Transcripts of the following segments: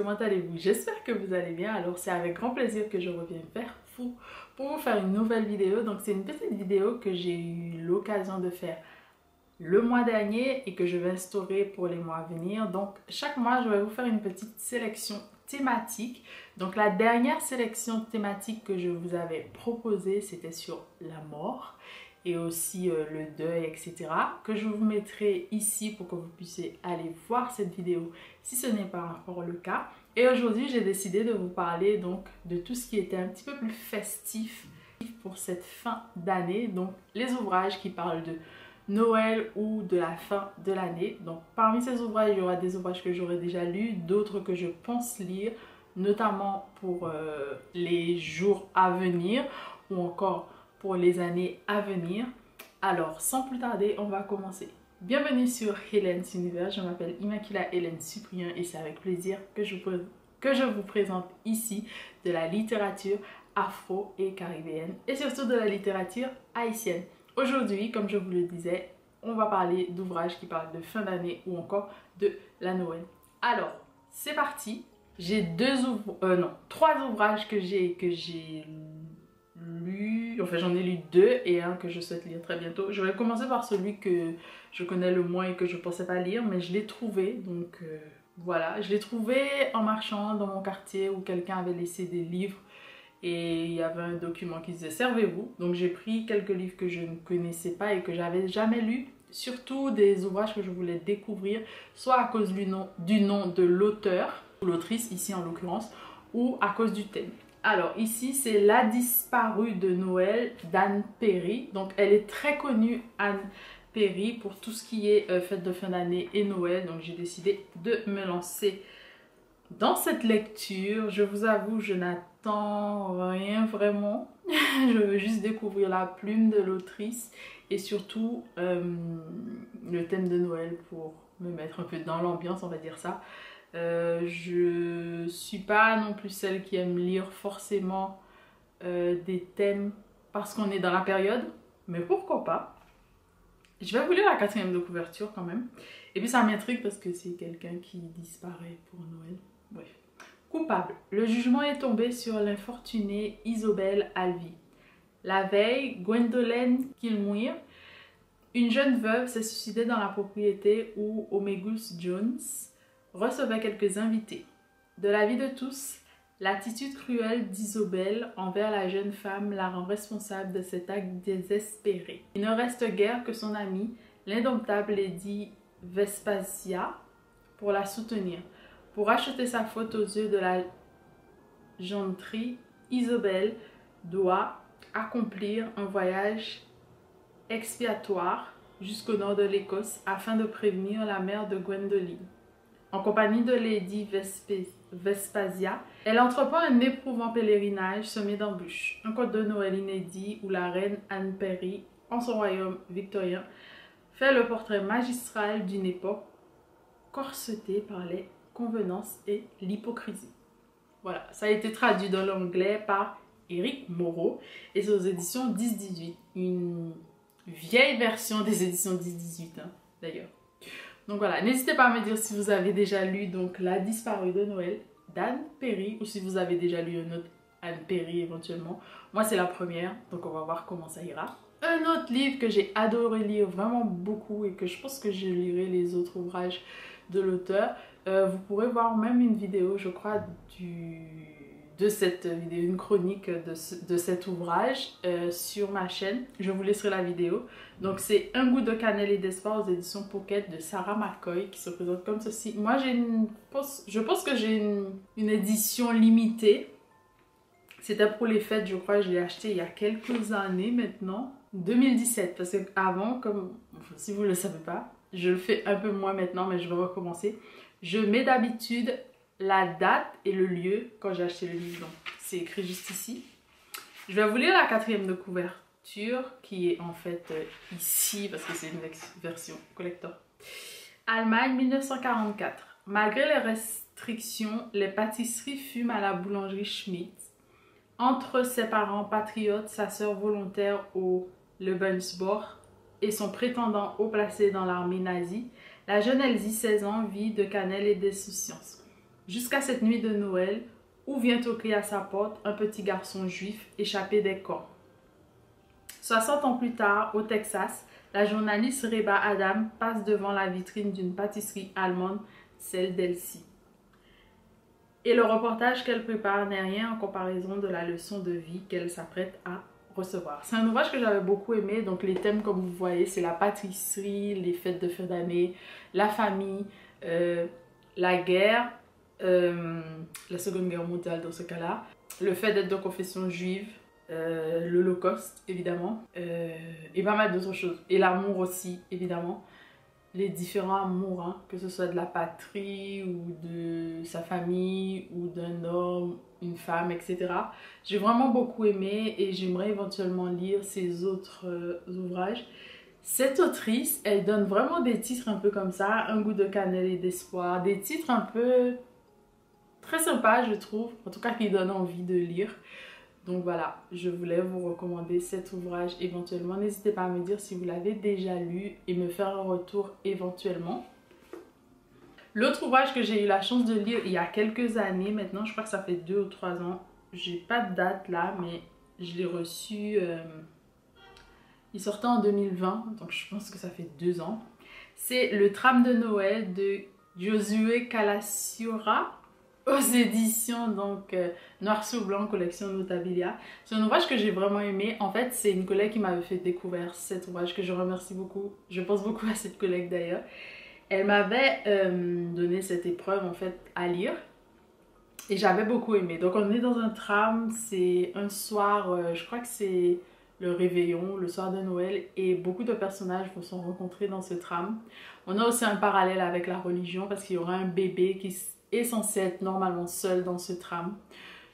comment allez-vous? J'espère que vous allez bien. Alors c'est avec grand plaisir que je reviens pour vous faire une nouvelle vidéo. Donc c'est une petite vidéo que j'ai eu l'occasion de faire le mois dernier et que je vais instaurer pour les mois à venir. Donc chaque mois je vais vous faire une petite sélection thématique. Donc la dernière sélection thématique que je vous avais proposée, c'était sur la mort et aussi le deuil, etc. que je vous mettrai ici pour que vous puissiez aller voir cette vidéo si ce n'est pas encore le cas. Et aujourd'hui j'ai décidé de vous parler donc de tout ce qui était un petit peu plus festif pour cette fin d'année. Donc les ouvrages qui parlent de Noël ou de la fin de l'année. Donc parmi ces ouvrages, il y aura des ouvrages que j'aurai déjà lus, d'autres que je pense lire, notamment pour les jours à venir ou encore pour les années à venir. Alors sans plus tarder, on va commencer. Bienvenue sur Helen's Univers, je m'appelle Immaculata Hélène Cyprien et c'est avec plaisir que je vous présente ici de la littérature afro et caribéenne et surtout de la littérature haïtienne. Aujourd'hui, comme je vous le disais, on va parler d'ouvrages qui parlent de fin d'année ou encore de la Noël. Alors, c'est parti. J'ai trois ouvrages que j'ai lus. Enfin, j'en ai lu deux et un que je souhaite lire très bientôt. Je vais commencer par celui que je connais le moins et que je ne pensais pas lire, mais je l'ai trouvé. Donc voilà, je l'ai trouvé en marchant dans mon quartier où quelqu'un avait laissé des livres. Et il y avait un document qui disait servez-vous. Donc j'ai pris quelques livres que je ne connaissais pas et que j'avais jamais lus. Surtout des ouvrages que je voulais découvrir, soit à cause du nom de l'auteur, ou l'autrice ici en l'occurrence, ou à cause du thème. Alors ici c'est La disparue de Noël d'Anne Perry. Donc elle est très connue, Anne Perry, pour tout ce qui est fête de fin d'année et Noël. Donc j'ai décidé de me lancer dans cette lecture. Je vous avoue, je n'attends rien vraiment. Je veux juste découvrir la plume de l'autrice et surtout le thème de Noël pour me mettre un peu dans l'ambiance, on va dire ça. Je suis pas non plus celle qui aime lire forcément des thèmes parce qu'on est dans la période, mais pourquoi pas. Je vais vous lire la quatrième de couverture quand même. Et puis ça m'intrigue parce que c'est quelqu'un qui disparaît pour Noël. Bref. Coupable. Le jugement est tombé sur l'infortunée Isobel Alvy. La veille, Gwendolyn Kilmuir, une jeune veuve, s'est suicidée dans la propriété où Omegus Jones recevait quelques invités. De l'avis de tous, l'attitude cruelle d'Isobel envers la jeune femme la rend responsable de cet acte désespéré. Il ne reste guère que son amie, l'indomptable Lady Vespasia, pour la soutenir. Pour acheter sa faute aux yeux de la gentry, Isobel doit accomplir un voyage expiatoire jusqu'au nord de l'Écosse afin de prévenir la mère de Gwendoline. En compagnie de Lady Vespasia, elle entreprend un éprouvant pèlerinage semé d'embûches. Un conte de Noël inédit où la reine Anne Perry, en son royaume victorien, fait le portrait magistral d'une époque corsetée par les convenances et l'hypocrisie. Voilà, ça a été traduit dans l'anglais par Éric Moreau et c'est aux éditions 10-18. Une vieille version des éditions 10-18 hein, d'ailleurs. Donc voilà, n'hésitez pas à me dire si vous avez déjà lu donc La disparue de Noël d'Anne Perry ou si vous avez déjà lu une autre Anne Perry éventuellement. Moi c'est la première, donc on va voir comment ça ira. Un autre livre que j'ai adoré lire vraiment beaucoup et que je pense que je lirai les autres ouvrages de l'auteur. Vous pourrez voir même une vidéo, je crois, de cette vidéo, une chronique de cet ouvrage sur ma chaîne. Je vous laisserai la vidéo. Donc c'est Un goût de cannelle et d'espoir aux éditions Pocket de Sarah McCoy qui se présente comme ceci. Moi je pense que j'ai une édition limitée. C'était pour les fêtes, je crois, je l'ai acheté il y a quelques années maintenant. 2017, parce qu'avant, comme si vous ne le savez pas, je le fais un peu moins maintenant, mais je vais recommencer. Je mets d'habitude la date et le lieu quand j'ai acheté le livre. C'est écrit juste ici. Je vais vous lire la quatrième de couverture, qui est en fait ici, parce que c'est une version collector. Allemagne 1944. Malgré les restrictions, les pâtisseries fument à la boulangerie Schmidt. Entre ses parents patriotes, sa sœur volontaire au Lebensborn et son prétendant haut placé dans l'armée nazie, la jeune Elsie, 16 ans, vit de cannelle et d'insouciance. jusqu'à cette nuit de Noël où vient toquer à sa porte un petit garçon juif échappé des camps. 60 ans plus tard, au Texas, la journaliste Reba Adam passe devant la vitrine d'une pâtisserie allemande, celle d'Elsie. Et le reportage qu'elle prépare n'est rien en comparaison de la leçon de vie qu'elle s'apprête à recevoir. C'est un ouvrage que j'avais beaucoup aimé, donc les thèmes comme vous voyez, c'est la pâtisserie, les fêtes de fin d'année, la famille, la guerre, la Seconde Guerre mondiale dans ce cas-là, le fait d'être de confession juive, l'Holocauste évidemment, et pas mal d'autres choses. Et l'amour aussi évidemment, les différents amours, hein, que ce soit de la patrie ou de sa famille ou d'un homme, une femme, etc. J'ai vraiment beaucoup aimé et j'aimerais éventuellement lire ses autres ouvrages. Cette autrice, elle donne vraiment des titres un peu comme ça, Un goût de cannelle et d'espoir, des titres un peu très sympas je trouve, en tout cas qui donnent envie de lire. Donc voilà, je voulais vous recommander cet ouvrage éventuellement. N'hésitez pas à me dire si vous l'avez déjà lu et me faire un retour éventuellement. L'autre ouvrage que j'ai eu la chance de lire il y a quelques années maintenant, je crois que ça fait 2 ou 3 ans. J'ai pas de date là, mais je l'ai reçu. Il sortait en 2020, donc je pense que ça fait 2 ans. C'est Le Tram de Noël de Josué Calasiora, aux éditions donc Noir sur Blanc, collection Notabilia. C'est un ouvrage que j'ai vraiment aimé. En fait, c'est une collègue qui m'avait fait découvrir cet ouvrage, que je remercie beaucoup. Je pense beaucoup à cette collègue d'ailleurs. Elle m'avait donné cette épreuve en fait à lire et j'avais beaucoup aimé. Donc on est dans un tram, c'est un soir, je crois que c'est le réveillon, le soir de Noël, et beaucoup de personnages vont se rencontrer dans ce tram. On a aussi un parallèle avec la religion parce qu'il y aura un bébé qui est censé être normalement seul dans ce tram.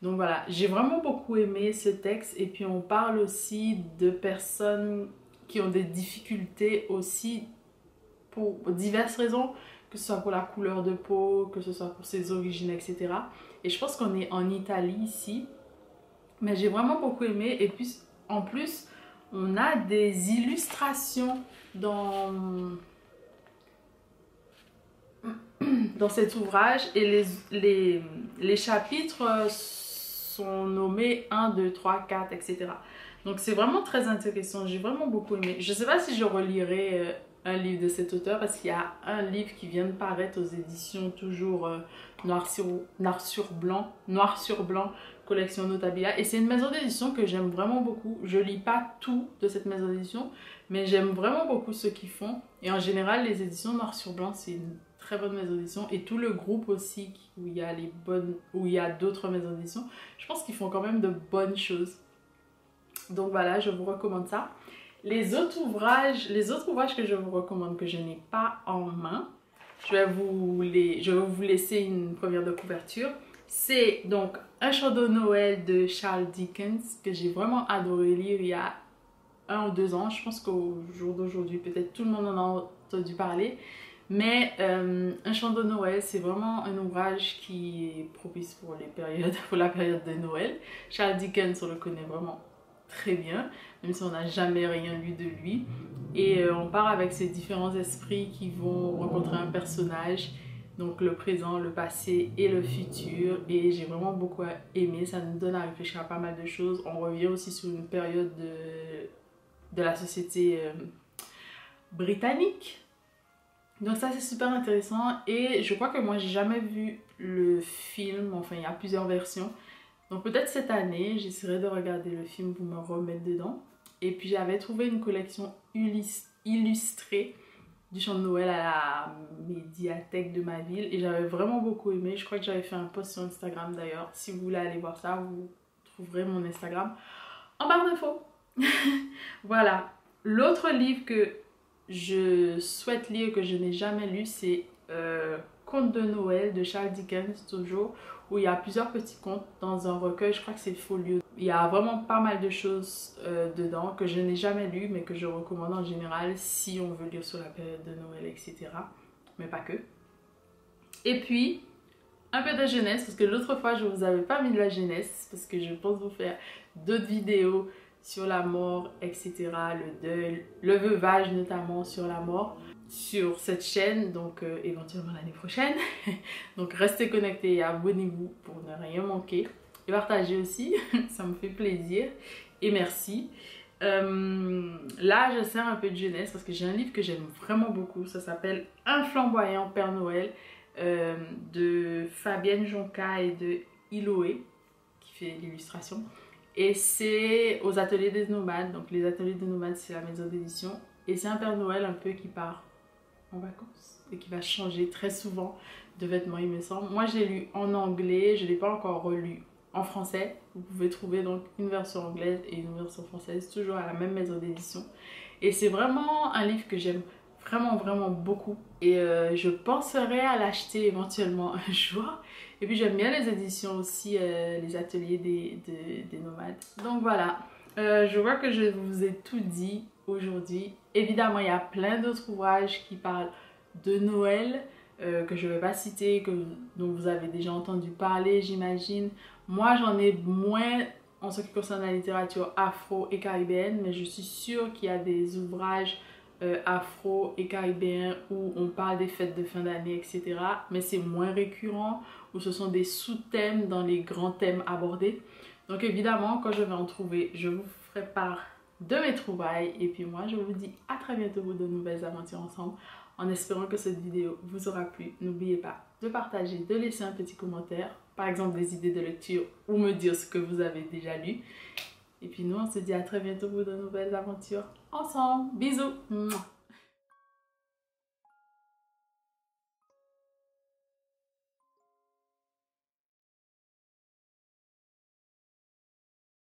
Donc voilà, j'ai vraiment beaucoup aimé ce texte. Et puis on parle aussi de personnes qui ont des difficultés aussi pour diverses raisons, que ce soit pour la couleur de peau, que ce soit pour ses origines, etc. Et je pense qu'on est en Italie ici, mais j'ai vraiment beaucoup aimé. Et puis en plus, on a des illustrations dans cet ouvrage et les chapitres sont nommés 1, 2, 3, 4, etc. Donc c'est vraiment très intéressant, j'ai vraiment beaucoup aimé. Je ne sais pas si je relirai un livre de cet auteur parce qu'il y a un livre qui vient de paraître aux éditions toujours Noir sur Blanc, collection Notabilia. Et c'est une maison d'édition que j'aime vraiment beaucoup. Je lis pas tout de cette maison d'édition, mais j'aime vraiment beaucoup ce qu'ils font. Et en général, les éditions Noir sur Blanc, c'est une très bonne maison d'édition. Et tout le groupe aussi, où il y a d'autres maisons d'édition, je pense qu'ils font quand même de bonnes choses. Donc voilà, je vous recommande ça. Les autres ouvrages que je vous recommande, que je n'ai pas en main, je vais vous laisser une première de couverture. C'est donc Un chant de Noël de Charles Dickens, que j'ai vraiment adoré lire il y a 1 ou 2 ans. Je pense qu'au jour d'aujourd'hui, peut-être tout le monde en a entendu parler. Mais Un chant de Noël, c'est vraiment un ouvrage qui est propice pour la période de Noël. Charles Dickens, on le connaît vraiment très bien, même si on n'a jamais rien lu de lui. Et on part avec ces différents esprits qui vont rencontrer un personnage, donc le présent, le passé et le futur. Et j'ai vraiment beaucoup aimé, ça nous donne à réfléchir à pas mal de choses. On revient aussi sur une période de la société britannique. Donc ça c'est super intéressant et je crois que moi j'ai jamais vu le film, enfin il y a plusieurs versions. Donc peut-être cette année, j'essaierai de regarder le film pour me remettre dedans. Et puis j'avais trouvé une collection illustrée du chant de Noël à la médiathèque de ma ville. Et j'avais vraiment beaucoup aimé. Je crois que j'avais fait un post sur Instagram d'ailleurs. Si vous voulez aller voir ça, vous trouverez mon Instagram en barre d'infos. Voilà. L'autre livre que je souhaite lire, que je n'ai jamais lu, c'est Contes de Noël de Charles Dickens, toujours, où il y a plusieurs petits contes dans un recueil, je crois que c'est Folio. Il y a vraiment pas mal de choses dedans que je n'ai jamais lu, mais que je recommande en général si on veut lire sur la période de Noël, etc. Mais pas que. Et puis, un peu de jeunesse, parce que l'autre fois je vous avais pas mis de la jeunesse, parce que je pense vous faire d'autres vidéos sur la mort, etc. Le deuil, le veuvage notamment sur la mort. sur cette chaîne, donc éventuellement l'année prochaine. Donc restez connectés et abonnez-vous pour ne rien manquer. Et partagez aussi, ça me fait plaisir. Et merci. Là, je sers un peu de jeunesse parce que j'ai un livre que j'aime vraiment beaucoup. Ça s'appelle Un flamboyant Père Noël de Fabienne Jonca et de Iloé qui fait l'illustration. Et c'est aux Ateliers des Nomades. Donc les Ateliers des Nomades, c'est la maison d'édition. Et c'est un Père Noël un peu qui part en vacances et qui va changer très souvent de vêtements, il me semble. Moi, je l'ai lu en anglais, je ne l'ai pas encore relu en français. Vous pouvez trouver donc une version anglaise et une version française, toujours à la même maison d'édition. Et c'est vraiment un livre que j'aime vraiment beaucoup. Et je penserai à l'acheter éventuellement un jour. Et puis j'aime bien les éditions aussi, les Ateliers des Nomades. Donc voilà, je vois que je vous ai tout dit aujourd'hui. Évidemment, il y a plein d'autres ouvrages qui parlent de Noël que je ne vais pas citer, dont vous avez déjà entendu parler, j'imagine. Moi, j'en ai moins en ce qui concerne la littérature afro et caribéenne, mais je suis sûre qu'il y a des ouvrages afro et caribéens où on parle des fêtes de fin d'année, etc. Mais c'est moins récurrent, où ce sont des sous-thèmes dans les grands thèmes abordés. Donc évidemment, quand je vais en trouver, je vous ferai part de mes trouvailles. Et puis moi, je vous dis à très bientôt pour de nouvelles aventures ensemble. En espérant que cette vidéo vous aura plu. N'oubliez pas de partager, de laisser un petit commentaire. Par exemple, des idées de lecture ou me dire ce que vous avez déjà lu. Et puis nous, on se dit à très bientôt pour de nouvelles aventures ensemble. Bisous!